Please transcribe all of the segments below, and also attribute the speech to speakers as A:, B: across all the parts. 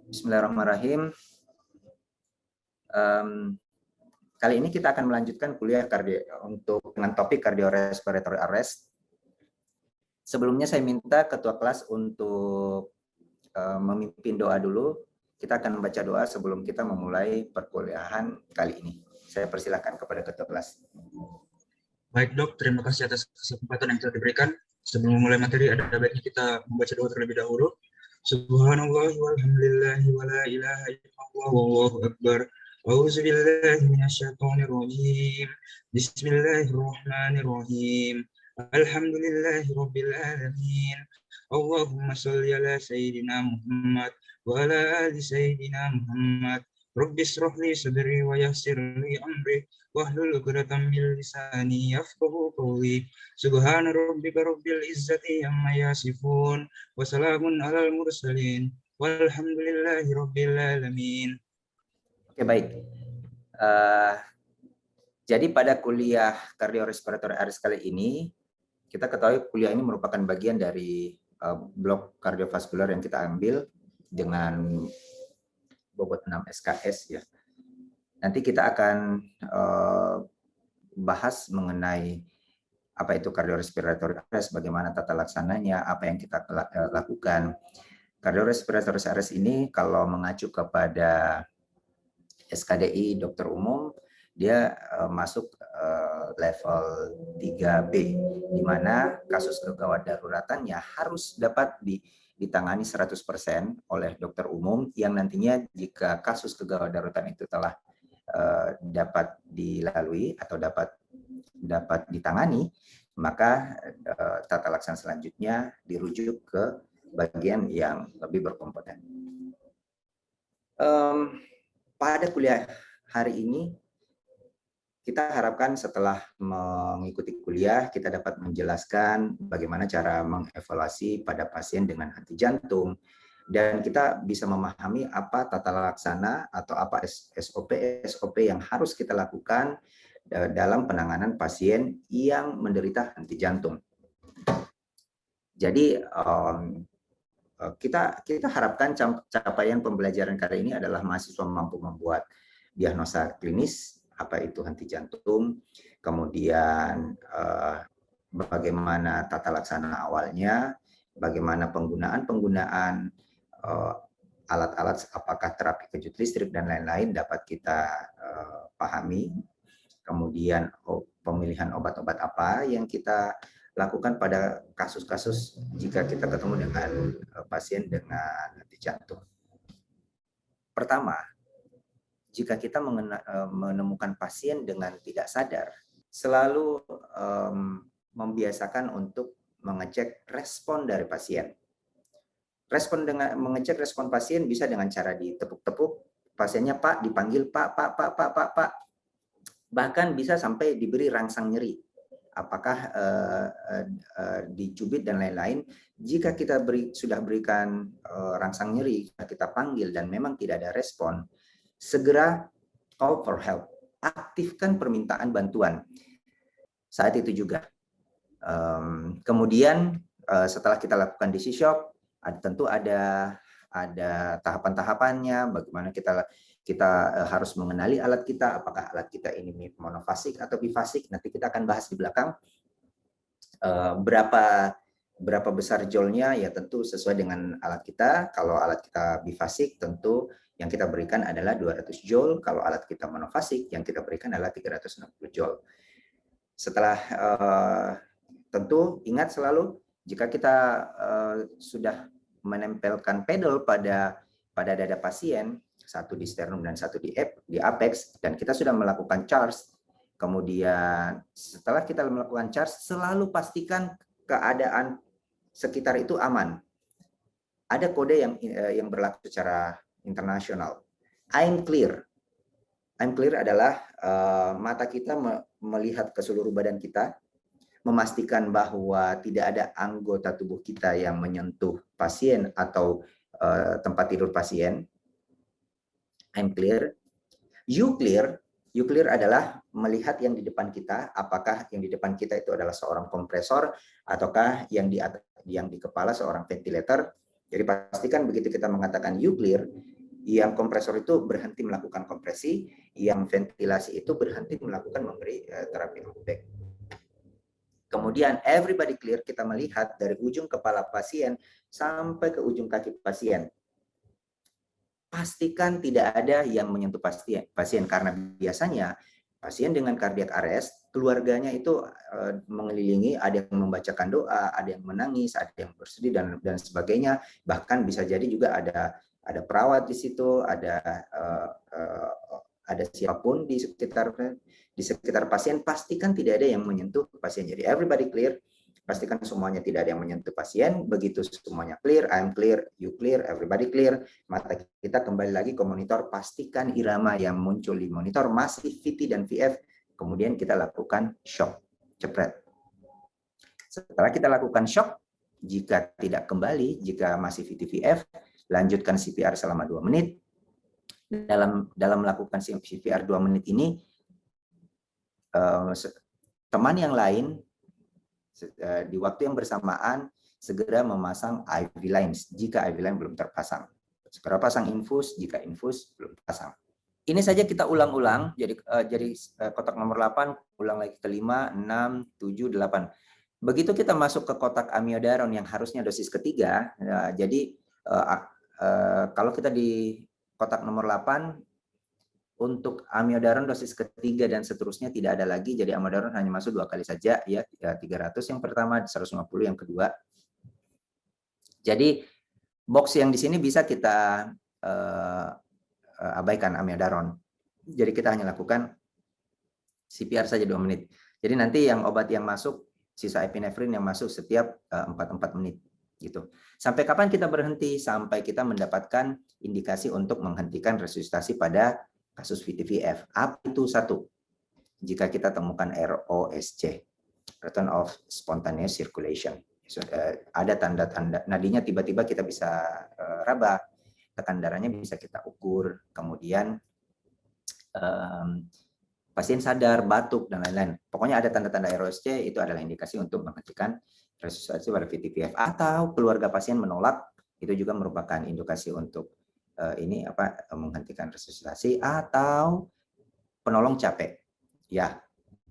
A: Bismillahirrahmanirrahim. Kali ini kita akan melanjutkan kuliah dengan topik cardiorespiratory arrest. Sebelumnya saya minta ketua kelas untuk memimpin doa dulu. Kita akan membaca doa sebelum kita memulai perkuliahan kali ini. Saya persilahkan kepada ketua kelas.
B: Baik dok, terima kasih atas kesempatan yang telah diberikan. Sebelum memulai materi, ada baiknya kita membaca doa terlebih dahulu. Subhanallah walhamdulillahi wa la ilaha illallah wallahu akbar. A'udzu billahi minasyaitonir rajim. Bismillahirrahmanirrahim. Alhamdulillahi rabbil alamin. Allahumma shalli ala sayyidina Muhammad wa ala ali sayyidina Muhammad. Rabbi shrah li sadri wa yassir li amri wahlul 'uqdatam min lisani yafqahu qawli. Subhana rabbika rabbil izzati amma yasifun wa salamun alal mursalin walhamdulillahi rabbil alamin.
A: Oke, baik. Jadi pada kuliah cardiorespiratory arrest kali ini, kita ketahui kuliah ini merupakan bagian dari blok kardiovaskular yang kita ambil dengan bobot 6 SKS ya. Nanti kita akan bahas mengenai apa itu cardiorespiratory arrest, bagaimana tata laksananya, apa yang kita lakukan. Cardiorespiratory arrest ini kalau mengacu kepada SKDI dokter umum, dia masuk level 3B, di mana kasus kegawat daruratannya harus dapat ditangani 100% oleh dokter umum, yang nantinya jika kasus kegawat daruratan itu telah dapat dilalui atau dapat ditangani, maka tata laksana selanjutnya dirujuk ke bagian yang lebih berkompeten. Pada kuliah hari ini, kita harapkan setelah mengikuti kuliah, kita dapat menjelaskan bagaimana cara mengevaluasi pada pasien dengan henti jantung, dan kita bisa memahami apa tata laksana atau apa SOP yang harus kita lakukan dalam penanganan pasien yang menderita henti jantung. Jadi kita harapkan capaian pembelajaran kali ini adalah mahasiswa mampu membuat diagnosa klinis apa itu henti jantung, kemudian bagaimana tata laksana awalnya, bagaimana penggunaan alat-alat, apakah terapi kejut listrik dan lain-lain dapat kita pahami, kemudian pemilihan obat-obat apa yang kita lakukan pada kasus-kasus jika kita ketemu dengan pasien dengan henti jantung. Pertama, jika kita menemukan pasien dengan tidak sadar, selalu membiasakan untuk mengecek respon dari pasien. Mengecek respon pasien bisa dengan cara ditepuk-tepuk, pasiennya Pak, dipanggil Pak. Bahkan bisa sampai diberi rangsang nyeri. Apakah dicubit dan lain-lain. Jika kita sudah berikan rangsang nyeri, kita panggil dan memang tidak ada respon, segera call for help, aktifkan permintaan bantuan saat itu juga. Kemudian setelah kita lakukan DC shock, tentu ada tahapan-tahapannya, bagaimana kita harus mengenali alat kita, apakah alat kita ini monofasik atau bifasik. Nanti kita akan bahas di belakang berapa besar joule-nya, ya tentu sesuai dengan alat kita. Kalau alat kita bifasik, tentu yang kita berikan adalah 200 joule. Kalau alat kita monofasik, yang kita berikan adalah 360 joule. Setelah tentu ingat selalu, jika kita sudah menempelkan pedal pada dada pasien, satu di sternum dan satu di apex, dan kita sudah melakukan charge, kemudian setelah kita melakukan charge, selalu pastikan keadaan sekitar itu aman. Ada kode yang berlaku secara internasional. I'm clear. I'm clear adalah mata kita melihat ke seluruh badan kita, memastikan bahwa tidak ada anggota tubuh kita yang menyentuh pasien atau tempat tidur pasien. I'm clear. You clear. You clear adalah melihat yang di depan kita, apakah yang di depan kita itu adalah seorang kompresor ataukah yang di kepala seorang ventilator. Jadi pastikan begitu kita mengatakan you clear, Yang kompresor itu berhenti melakukan kompresi, yang ventilasi itu berhenti melakukan memberi terapi obat. Kemudian everybody clear, kita melihat dari ujung kepala pasien sampai ke ujung kaki pasien. Pastikan tidak ada yang menyentuh pasien karena biasanya pasien dengan cardiac arrest, keluarganya itu mengelilingi, ada yang membacakan doa, ada yang menangis, ada yang bersedih dan sebagainya. Bahkan bisa jadi juga ada perawat di situ, ada siapapun di sekitar pasien. Pastikan tidak ada yang menyentuh pasien. Jadi everybody clear, pastikan semuanya tidak ada yang menyentuh pasien. Begitu semuanya clear, I'm clear, you clear, everybody clear, mata kita kembali lagi ke monitor, pastikan irama yang muncul di monitor masih VT dan VF, kemudian kita lakukan shock, cepret. Setelah kita lakukan shock, jika tidak kembali, jika masih VT VF, lanjutkan CPR selama 2 menit. Dalam melakukan CPR 2 menit ini, teman yang lain di waktu yang bersamaan segera memasang IV lines jika IV line belum terpasang. Segera pasang infus jika infus belum terpasang. Ini saja kita ulang-ulang. Jadi kotak nomor 8 ulang lagi ke 5, 6, 7, 8. Begitu kita masuk ke kotak amiodaron yang harusnya dosis ketiga, jadi kalau kita di kotak nomor 8 untuk amiodaron dosis ketiga dan seterusnya tidak ada lagi, jadi amiodaron hanya masuk 2 kali saja, ya 300 yang pertama, 150 yang kedua. Jadi box yang di sini bisa kita abaikan amiodaron. Jadi kita hanya lakukan CPR saja 2 menit. Jadi nanti yang obat yang masuk, sisa epinefrin yang masuk setiap 4 menit. Gitu. Sampai kapan kita berhenti? Sampai kita mendapatkan indikasi untuk menghentikan resusitasi pada kasus VT-VF. Apa itu? 1. Jika kita temukan ROSC, Return of Spontaneous Circulation. Ada tanda-tanda nadinya tiba-tiba kita bisa raba, tekan darahnya bisa kita ukur, kemudian pasien sadar, batuk, dan lain-lain. Pokoknya ada tanda-tanda ROSC, itu adalah indikasi untuk menghentikan resusitasi pada VT-VF. Atau keluarga pasien menolak, itu juga merupakan indikasi untuk menghentikan resusitasi. Atau penolong capek. Ya,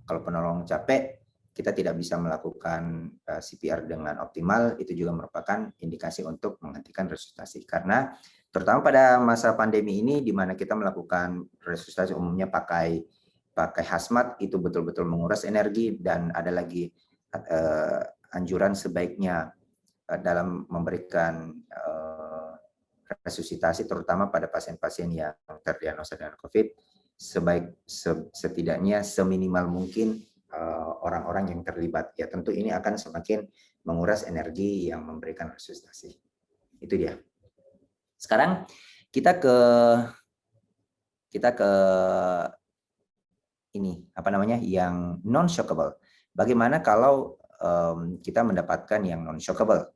A: kalau penolong capek, kita tidak bisa melakukan CPR dengan optimal, itu juga merupakan indikasi untuk menghentikan resusitasi. Karena terutama pada masa pandemi ini, di mana kita melakukan resusitasi umumnya pakai hazmat, itu betul-betul menguras energi, dan ada lagi anjuran sebaiknya dalam memberikan resusitasi, terutama pada pasien-pasien yang terdiagnosa dengan COVID, setidaknya seminimal mungkin orang-orang yang terlibat. Ya tentu ini akan semakin menguras energi yang memberikan resusitasi. Itu dia. Sekarang kita ke ini yang non shockable. Bagaimana kalau kita mendapatkan yang non shockable?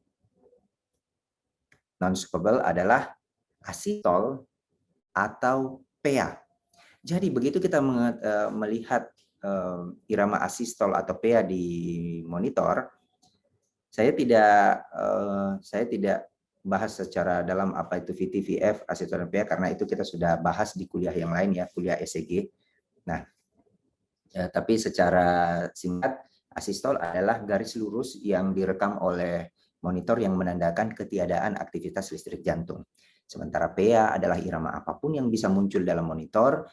A: Non shockable adalah asitol atau PA. Jadi begitu kita melihat irama asistol atau PA di monitor, saya tidak bahas secara dalam apa itu VT-VF, asistol dan PA, karena itu kita sudah bahas di kuliah yang lain, ya, kuliah ECG. Nah, tapi secara singkat, asistol adalah garis lurus yang direkam oleh monitor yang menandakan ketiadaan aktivitas listrik jantung. Sementara PA adalah irama apapun yang bisa muncul dalam monitor,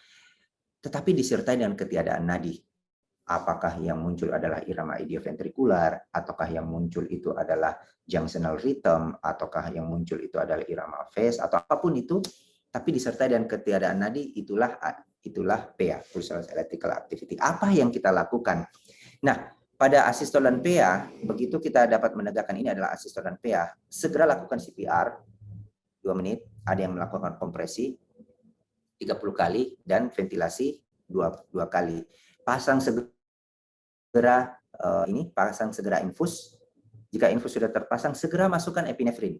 A: tetapi disertai dengan ketiadaan nadi. Apakah yang muncul adalah irama idioventrikular, ataukah yang muncul itu adalah junctional rhythm, ataukah yang muncul itu adalah irama phase, atau apapun itu, tapi disertai dengan ketiadaan nadi, itulah PA, pulsal electrical activity. Apa yang kita lakukan? Nah, pada asistol dan PA, begitu kita dapat menegakkan ini adalah asistol dan PA, segera lakukan CPR 2 menit, ada yang melakukan kompresi 30 kali dan ventilasi 2 kali. Pasang segera infus. Jika infus sudah terpasang, segera masukkan epinefrin.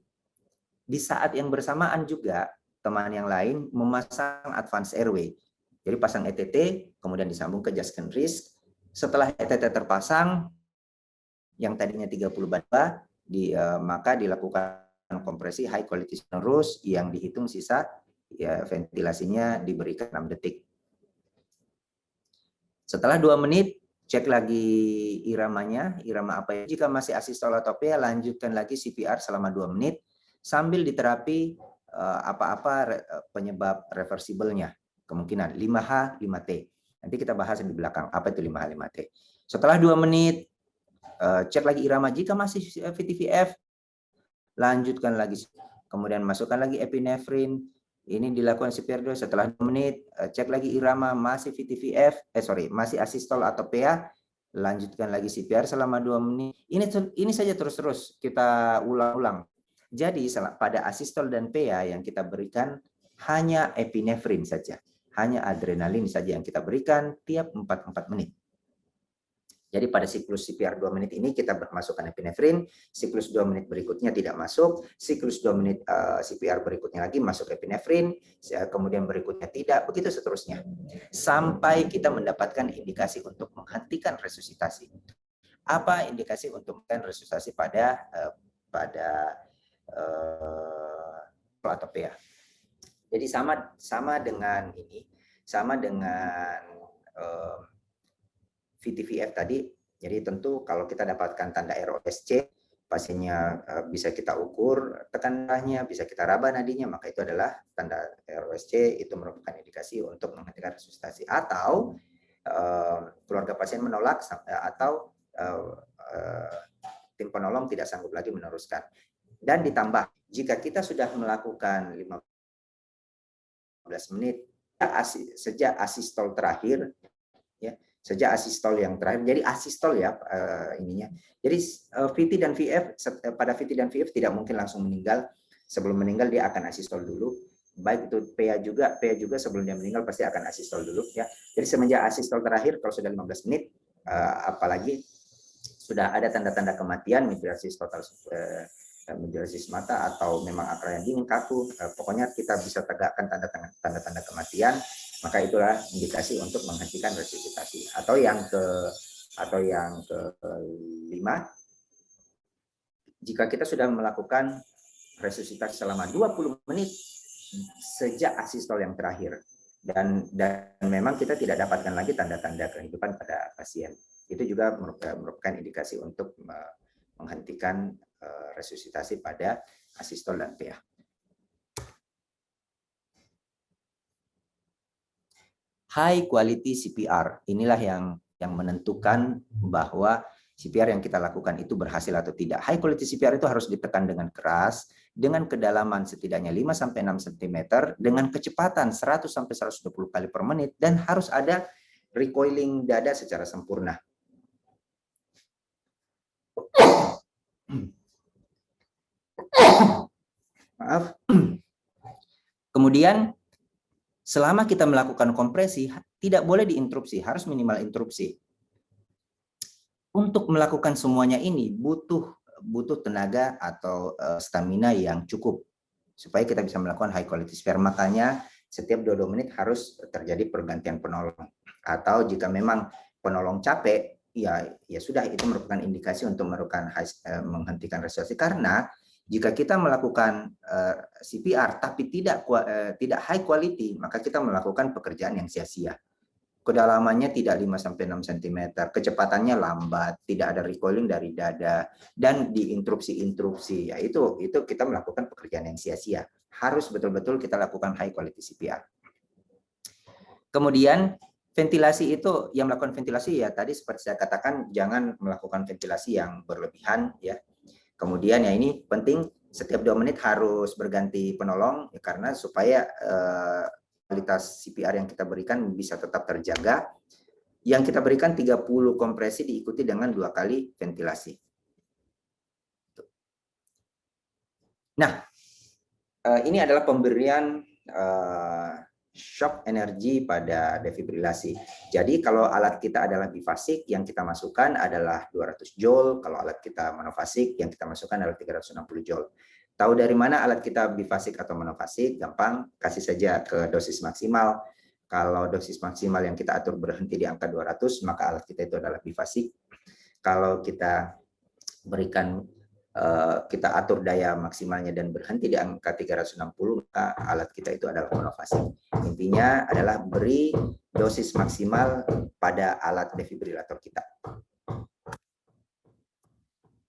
A: Di saat yang bersamaan juga teman yang lain memasang advance airway. Jadi pasang ETT, kemudian disambung ke Just Risk. Setelah ETT terpasang, yang tadinya 30 bar, maka dilakukan kompresi high quality terus, yang dihitung sisa ya ventilasinya diberikan 6 detik. Setelah 2 menit, cek lagi iramanya, irama apa ya. Jika masih asistol atau PA, lanjutkan lagi CPR selama 2 menit sambil diterapi apa-apa penyebab reversibelnya. Kemungkinan 5H, 5T. Nanti kita bahas di belakang apa itu 5H, 5T. Setelah 2 menit, cek lagi irama. Jika masih VT-VF, lanjutkan lagi. Kemudian masukkan lagi epinefrin. Ini dilakukan CPR 2 setelah 2 menit, cek lagi irama, masih VT-VF, masih asistol atau PA, lanjutkan lagi CPR selama 2 menit. Ini saja terus-terus kita ulang-ulang. Jadi pada asistol dan PA yang kita berikan hanya epinefrin saja, hanya adrenalin saja yang kita berikan tiap 4 menit. Jadi pada siklus CPR 2 menit ini kita masukkan epinefrin, siklus 2 menit berikutnya tidak masuk, siklus 2 menit CPR berikutnya lagi masuk epinefrin, kemudian berikutnya tidak, begitu seterusnya. Sampai kita mendapatkan indikasi untuk menghentikan resusitasi. Apa indikasi untuk menghentikan resusitasi pada atau PA? Jadi sama dengan ini, sama dengan VT-VF tadi. Jadi tentu kalau kita dapatkan tanda ROSC, pasiennya bisa kita ukur tekanannya, bisa kita raba nadinya, maka itu adalah tanda ROSC, itu merupakan indikasi untuk menghentikan resusitasi. Atau keluarga pasien menolak atau tim penolong tidak sanggup lagi meneruskan. Dan ditambah, jika kita sudah melakukan 15 menit sejak asistol terakhir, ya, sejak asistol yang terakhir, jadi asistol ya ininya. Jadi VT dan VF, pada VT dan VF tidak mungkin langsung meninggal. Sebelum meninggal dia akan asistol dulu. Baik itu PA juga sebelum dia meninggal pasti akan asistol dulu ya. Jadi semenjak asistol terakhir kalau sudah 15 menit, apalagi sudah ada tanda-tanda kematian, migrasis total, migrasis mata atau memang akar yang dingin, kaku, pokoknya kita bisa tegakkan tanda-tanda kematian, maka itulah indikasi untuk menghentikan resusitasi. Atau yang kelima, jika kita sudah melakukan resusitasi selama 20 menit sejak asistol yang terakhir dan memang kita tidak dapatkan lagi tanda-tanda kehidupan pada pasien, itu juga merupakan indikasi untuk menghentikan resusitasi pada asistol dan PA. High quality CPR, inilah yang menentukan bahwa CPR yang kita lakukan itu berhasil atau tidak. High quality CPR itu harus ditekan dengan keras, dengan kedalaman setidaknya 5-6 cm, dengan kecepatan 100-120 kali per menit, dan harus ada recoiling dada secara sempurna. Maaf. Kemudian selama kita melakukan kompresi tidak boleh diinterupsi, harus minimal interupsi. Untuk melakukan semuanya ini butuh tenaga atau stamina yang cukup supaya kita bisa melakukan high quality CPR. Makanya setiap 22 menit harus terjadi pergantian penolong. Atau jika memang penolong capek, ya sudah, itu merupakan indikasi untuk melakukan menghentikan resusitasi. Karena jika kita melakukan CPR tapi tidak high quality, maka kita melakukan pekerjaan yang sia-sia. Kedalamannya tidak 5-6 cm, kecepatannya lambat, tidak ada recoiling dari dada, dan diinterupsi-interupsi. Ya, itu kita melakukan pekerjaan yang sia-sia. Harus betul-betul kita lakukan high quality CPR. Kemudian ventilasi itu, yang melakukan ventilasi ya tadi seperti saya katakan, jangan melakukan ventilasi yang berlebihan ya. Kemudian ya ini penting, setiap 2 menit harus berganti penolong ya, karena supaya kualitas CPR yang kita berikan bisa tetap terjaga. Yang kita berikan 30 kompresi diikuti dengan 2 kali ventilasi. Nah, ini adalah pemberian shock energi pada defibrilasi. Jadi kalau alat kita adalah bifasik, yang kita masukkan adalah 200 joule. Kalau alat kita monofasik, yang kita masukkan adalah 360 joule. Tahu dari mana alat kita bifasik atau monofasik? Gampang, kasih saja ke dosis maksimal. Kalau dosis maksimal yang kita atur berhenti di angka 200, maka alat kita itu adalah bifasik. Kalau kita berikan kita atur daya maksimalnya dan berhenti di angka 360, maka alat kita itu adalah monofasik. Intinya adalah beri dosis maksimal pada alat defibrilator kita.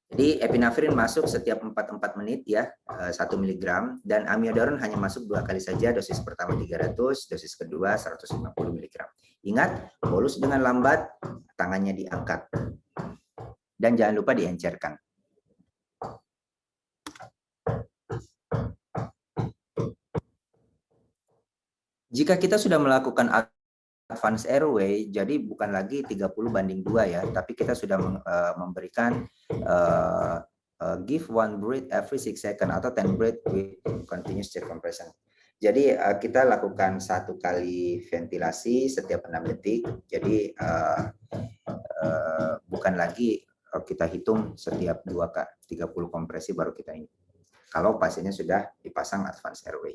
A: Jadi epinefrin masuk setiap 4 menit ya, 1 mg, dan amiodaron hanya masuk 2 kali saja, dosis pertama 300, dosis kedua 150 mg. Ingat, bolus dengan lambat, tangannya diangkat. Dan jangan lupa diencerkan. Jika kita sudah melakukan advance airway, jadi bukan lagi 30:2 ya, tapi kita sudah memberikan give one breath every 6 seconds atau 10 breath with continuous chest compression. Jadi kita lakukan 1 kali ventilasi setiap 6 detik. Jadi bukan lagi kita hitung setiap 30 kompresi baru kita ini. Kalau pasiennya sudah dipasang advance airway.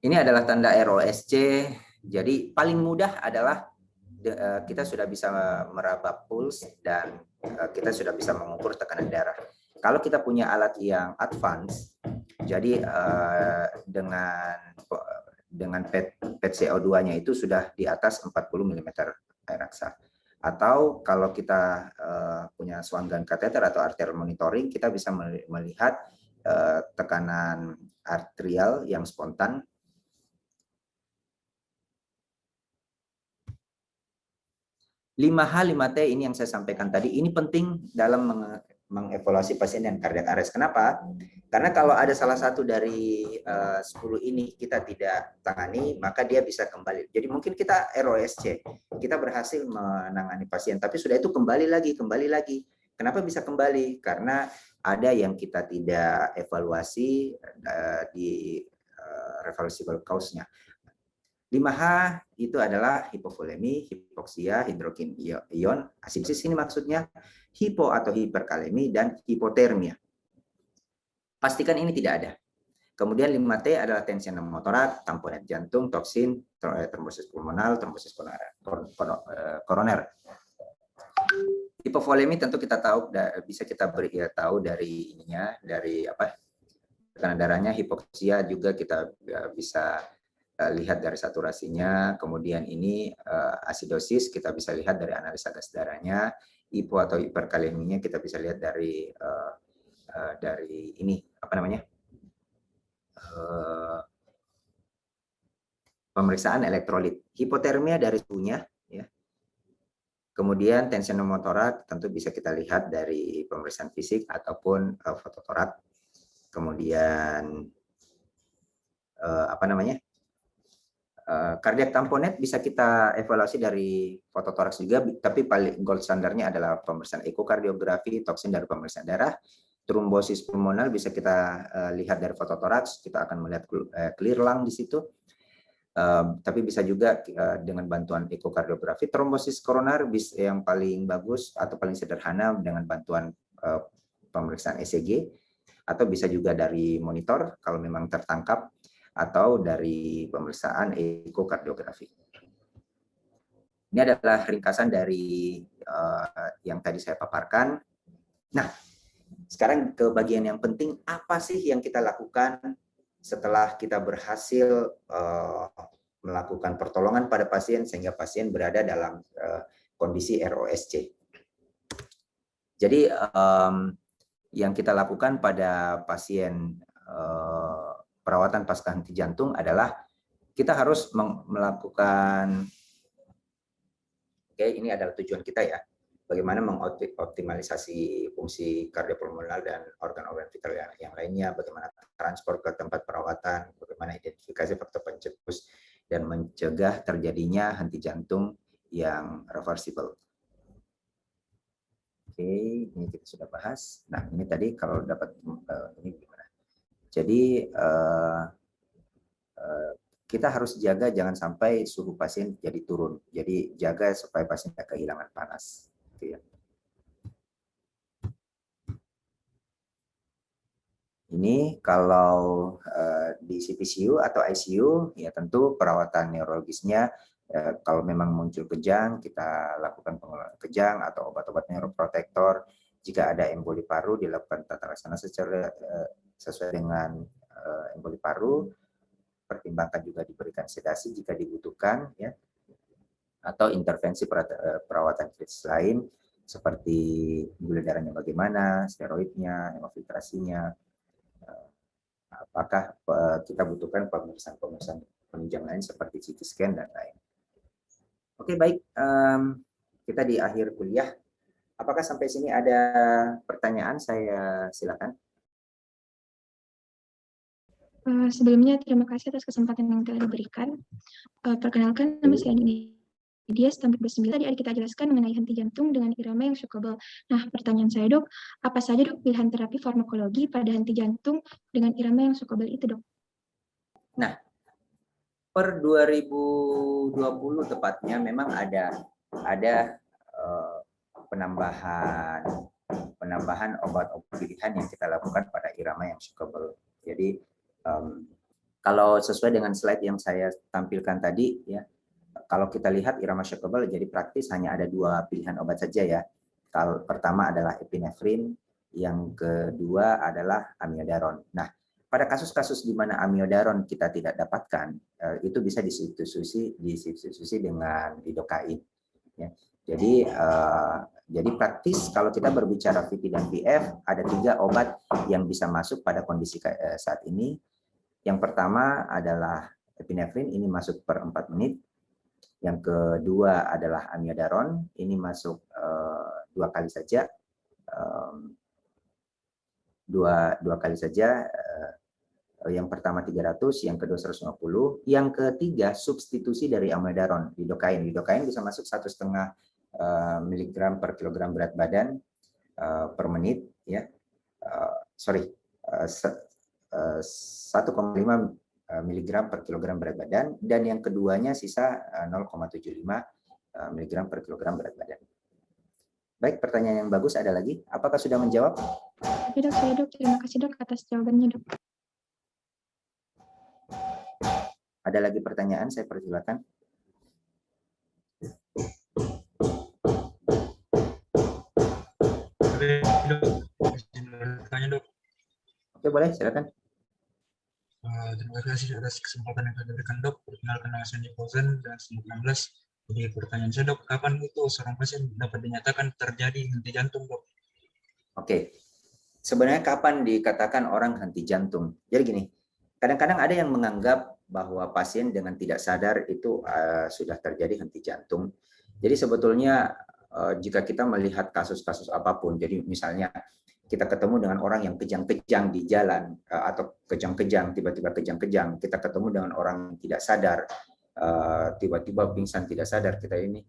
A: Ini adalah tanda ROSC. Jadi paling mudah adalah kita sudah bisa meraba pulse dan kita sudah bisa mengukur tekanan darah. Kalau kita punya alat yang advance, jadi dengan PET CO2-nya itu sudah di atas 40 mm air raksa. Atau kalau kita punya Swan-Ganz catheter atau arterial monitoring, kita bisa melihat tekanan arterial yang spontan. 5H, 5T ini yang saya sampaikan tadi, ini penting dalam mengevaluasi pasien dan cardiac arrest. Kenapa? Karena kalau ada salah satu dari 10 ini kita tidak tangani, maka dia bisa kembali. Jadi mungkin kita ROSC, kita berhasil menangani pasien, tapi sudah itu kembali lagi. Kenapa bisa kembali? Karena ada yang kita tidak evaluasi di reversible cause-nya. 5H itu adalah hipovolemi, hipoksia, hidrogen ion, asipsis ini maksudnya, hipo atau hiperkalemi, dan hipotermia. Pastikan ini tidak ada. Kemudian 5T adalah tensi pneumotorak, tamponet jantung, toksin, trombosis pulmonal, trombosis koroner. Hipovolemi tentu kita tahu, bisa kita tahu dari ininya, dari tekanan darahnya. Hipoksia juga kita bisa lihat dari saturasinya. Kemudian ini asidosis kita bisa lihat dari analisa gas darahnya. Hipo atau hiperkaleminya kita bisa lihat dari ini pemeriksaan elektrolit. Hipotermia dari suhunya ya. Kemudian tensi pneumotorak tentu bisa kita lihat dari pemeriksaan fisik ataupun fototorak. Kemudian kardiak tamponet bisa kita evaluasi dari fototoraks juga, tapi paling gold standarnya adalah pemeriksaan ekokardiografi, toksin dari pemeriksaan darah. Trombosis pulmonal bisa kita lihat dari fototoraks, kita akan melihat clear lung di situ. Tapi bisa juga dengan bantuan ekokardiografi. Trombosis koroner yang paling bagus atau paling sederhana dengan bantuan pemeriksaan ECG, atau bisa juga dari monitor kalau memang tertangkap, atau dari pemeriksaan ekokardiografi. Ini adalah ringkasan dari yang tadi saya paparkan. Nah, sekarang ke bagian yang penting, apa sih yang kita lakukan setelah kita berhasil melakukan pertolongan pada pasien sehingga pasien berada dalam kondisi ROSC. Jadi yang kita lakukan pada pasien perawatan pasca henti jantung adalah kita harus melakukan, ini adalah tujuan kita ya, bagaimana mengoptimalisasi fungsi kardiopulmonar dan organ-organ vital yang lainnya, bagaimana transport ke tempat perawatan, bagaimana identifikasi faktor pencetus, dan mencegah terjadinya henti jantung yang reversible. Oke, ini kita sudah bahas. Nah, ini tadi kalau dapat ini gimana? Jadi kita harus jaga jangan sampai suhu pasien jadi turun. Jadi jaga supaya pasien tidak kehilangan panas. Gitu ya. Ini kalau di CPCU atau ICU, ya tentu perawatan neurologisnya Kalau memang muncul kejang, kita lakukan pengelolaan kejang atau obat-obat neuroprotektor. Jika ada emboli paru, dilakukan tata laksana secara sesuai dengan emboli paru. Pertimbangkan juga diberikan sedasi jika dibutuhkan, ya, atau intervensi perawatan kritis lain seperti gula darahnya bagaimana, steroidnya, hemofiltrasinya, apakah kita butuhkan pemeriksaan penunjang lain seperti CT scan dan lain. Oke, baik, kita di akhir kuliah. Apakah sampai sini ada pertanyaan? Saya silakan.
C: Sebelumnya terima kasih atas kesempatan yang telah diberikan. Perkenalkan, nama saya Dias Tampik 29. Tadi kita jelaskan mengenai henti jantung dengan irama yang shockable. Nah, pertanyaan saya, Dok, apa saja, Dok, pilihan terapi farmakologi pada henti jantung dengan irama yang shockable itu, Dok?
A: Nah, per 2020 tepatnya memang ada penambahan obat-obat pilihan yang kita lakukan pada irama yang shockable. Jadi kalau sesuai dengan slide yang saya tampilkan tadi, ya, kalau kita lihat irama shockable jadi praktis hanya ada 2 pilihan obat saja, ya. Kalau pertama adalah epinefrin, yang kedua adalah amiodaron. Nah, pada kasus-kasus di mana amiodaron kita tidak dapatkan, itu bisa disubstitusi dengan lidocain. Ya. Jadi praktis kalau kita berbicara VT dan PF, ada 3 obat yang bisa masuk pada kondisi saat ini. Yang pertama adalah epinefrin, ini masuk per 4 menit. Yang kedua adalah amiodaron, ini masuk 2 kali saja. Dua kali saja. Yang pertama 300, yang kedua 150. Yang ketiga substitusi dari amiodaron, lidocain. Lidocain bisa masuk 1,5 miligram per kilogram berat badan per menit, ya. 1,5 miligram per kilogram berat badan, dan yang keduanya sisa 0,75 miligram per kilogram berat badan. Baik, pertanyaan yang bagus ada lagi. Apakah sudah menjawab?
C: Oke, Dok, saya, Dok. Terima kasih, Dok, atas jawabannya, Dok.
A: Ada lagi pertanyaan? Saya persilakan. Oke, boleh, silakan.
B: Terima kasih atas kesempatan yang telah diberikan, Dok. Perkenalkan, nama saya Nikozan dan 19. Jadi pertanyaan saya, Dok, kapan itu seorang pasien dapat dinyatakan terjadi henti jantung, Dok?
A: Oke, sebenarnya kapan dikatakan orang henti jantung? Jadi gini, kadang-kadang ada yang menganggap bahwa pasien dengan tidak sadar itu sudah terjadi henti jantung. Jadi sebetulnya jika kita melihat kasus-kasus apapun, jadi misalnya kita ketemu dengan orang yang kejang-kejang di jalan atau kejang-kejang, tiba-tiba kejang-kejang, kita ketemu dengan orang yang tidak sadar, tiba-tiba pingsan tidak sadar, kita ini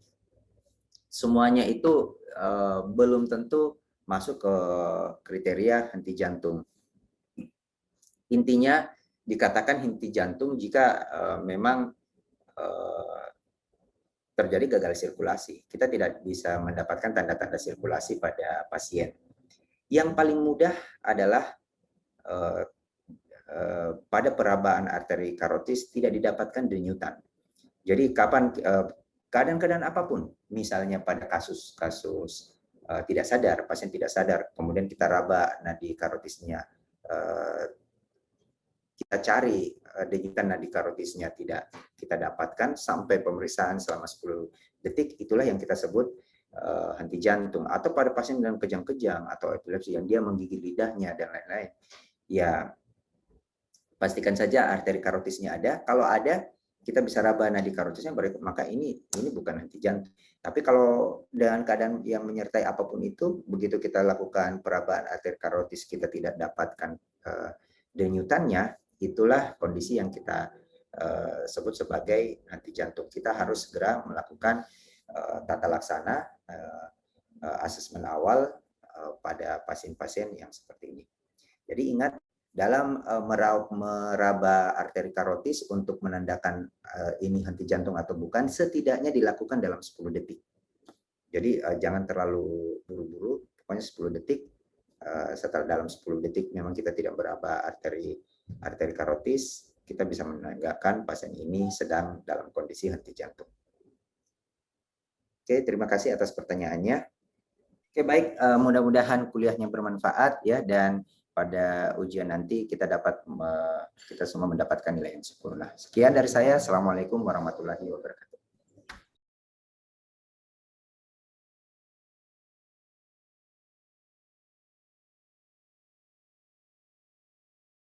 A: semuanya itu belum tentu masuk ke kriteria henti jantung. Intinya dikatakan henti jantung jika memang terjadi gagal sirkulasi. Kita tidak bisa mendapatkan tanda-tanda sirkulasi pada pasien. Yang paling mudah adalah pada perabaan arteri karotis tidak didapatkan denyutan. Jadi kapan keadaan-keadaan apapun, misalnya pada kasus-kasus tidak sadar, pasien tidak sadar, kemudian kita raba nadi karotisnya, kita cari denyutan nadi karotisnya tidak kita dapatkan sampai pemeriksaan selama 10 detik, itulah yang kita sebut henti jantung. Atau pada pasien dengan kejang-kejang atau epilepsi yang dia menggigit lidahnya dan lain-lain, ya pastikan saja arteri karotisnya ada. Kalau ada, kita bisa raba nadi karotisnya, maka ini bukan henti jantung. Tapi kalau dengan keadaan yang menyertai apapun itu, begitu kita lakukan perabaan arteri karotis kita tidak dapatkan denyutannya, itulah kondisi yang kita sebut sebagai henti jantung. Kita harus segera melakukan tata laksana asesmen awal pada pasien-pasien yang seperti ini. Jadi ingat, dalam meraba arteri karotis untuk menandakan ini henti jantung atau bukan, setidaknya dilakukan dalam 10 detik. Jadi jangan terlalu buru-buru, pokoknya 10 detik. Setelah dalam 10 detik memang kita tidak meraba arteri karotis, kita bisa menandakan pasien ini sedang dalam kondisi henti jantung. Oke, terima kasih atas pertanyaannya. Oke, baik, mudah-mudahan kuliahnya bermanfaat ya, dan pada ujian nanti kita semua mendapatkan nilai yang sempurna. Sekian dari saya. Assalamualaikum warahmatullahi wabarakatuh.